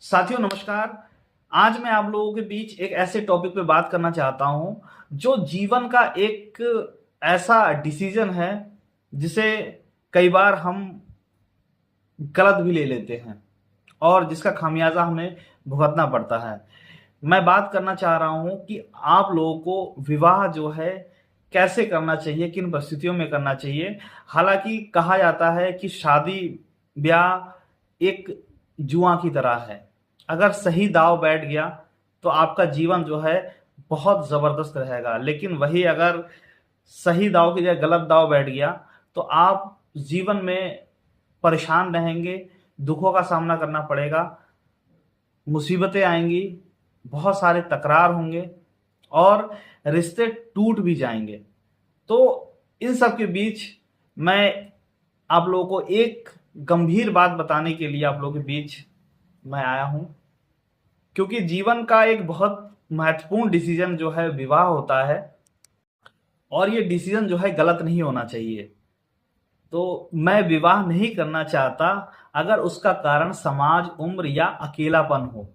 साथियों नमस्कार। आज मैं आप लोगों के बीच एक ऐसे टॉपिक पे बात करना चाहता हूं जो जीवन का एक ऐसा डिसीजन है जिसे कई बार हम गलत भी ले लेते हैं और जिसका खामियाजा हमें भुगतना पड़ता है। मैं बात करना चाह रहा हूं कि आप लोगों को विवाह जो है कैसे करना चाहिए, किन परिस्थितियों में करना चाहिए। हालांकि कहा जाता है कि शादी ब्याह एक जुआ की तरह है। अगर सही दाव बैठ गया तो आपका जीवन जो है बहुत जबरदस्त रहेगा, लेकिन वही अगर सही दाव की जगह गलत दाव बैठ गया तो आप जीवन में परेशान रहेंगे, दुखों का सामना करना पड़ेगा, मुसीबतें आएंगी, बहुत सारे तकरार होंगे और रिश्ते टूट भी जाएंगे। तो इन सब के बीच मैं आप लोगों को एक गंभीर बात बताने के लिए आप लोगों के बीच मैं आया हूं, क्योंकि जीवन का एक बहुत महत्वपूर्ण डिसीजन जो है विवाह होता है और ये डिसीजन जो है गलत नहीं होना चाहिए। तो मैं विवाह नहीं करना चाहता अगर उसका कारण समाज, उम्र या अकेलापन हो।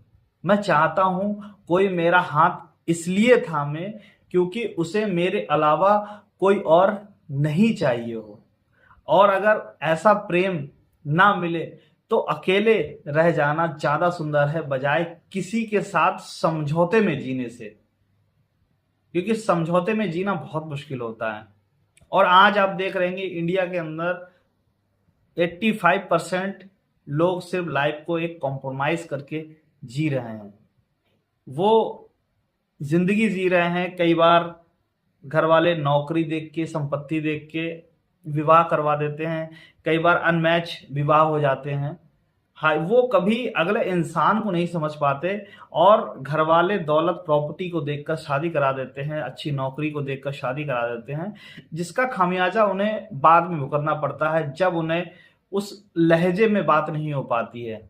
मैं चाहता हूं कोई मेरा हाथ इसलिए थामे क्योंकि उसे मेरे अलावा कोई और नहीं चाहिए हो। और अगर ऐसा प्रेम ना मिले तो अकेले रह जाना ज्यादा सुंदर है बजाय किसी के साथ समझौते में जीने से, क्योंकि समझौते में जीना बहुत मुश्किल होता है। और आज आप देख रहे हैं इंडिया के अंदर 85% लोग सिर्फ लाइफ को एक कॉम्प्रोमाइज करके जी रहे हैं। वो जिंदगी जी रहे हैं, कई बार घर वाले नौकरी देख के, संपत्ति देख के विवाह करवा देते हैं, कई बार अनमैच विवाह हो जाते हैं। हाँ, वो कभी अगले इंसान को नहीं समझ पाते और घर वाले दौलत प्रॉपर्टी को देखकर शादी करा देते हैं, अच्छी नौकरी को देखकर शादी करा देते हैं, जिसका खामियाजा उन्हें बाद में भुगतना पड़ता है। जब उन्हें उस लहजे में बात नहीं हो पाती है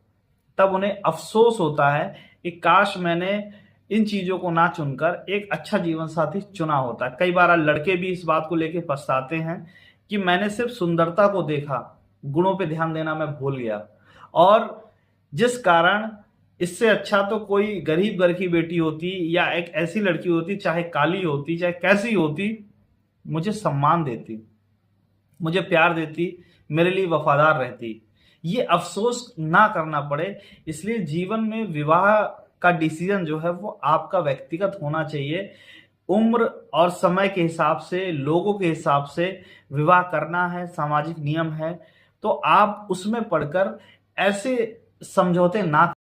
तब उन्हें अफसोस होता है कि काश मैंने इन चीजों को ना चुनकर एक अच्छा जीवन साथी चुना होता। कई बार लड़के भी इस बात को लेकर पछताते हैं कि मैंने सिर्फ सुंदरता को देखा, गुणों पे ध्यान देना मैं भूल गया, और जिस कारण इससे अच्छा तो कोई गरीब घर की बेटी होती या एक ऐसी लड़की होती, चाहे काली होती चाहे कैसी होती, मुझे सम्मान देती, मुझे प्यार देती, मेरे लिए वफादार रहती। ये अफसोस ना करना पड़े, इसलिए जीवन में विवाह का डिसीजन जो है वो आपका व्यक्तिगत होना चाहिए। उम्र और समय के हिसाब से, लोगों के हिसाब से विवाह करना है, सामाजिक नियम है, तो आप उसमें पढ़कर ऐसे समझौते ना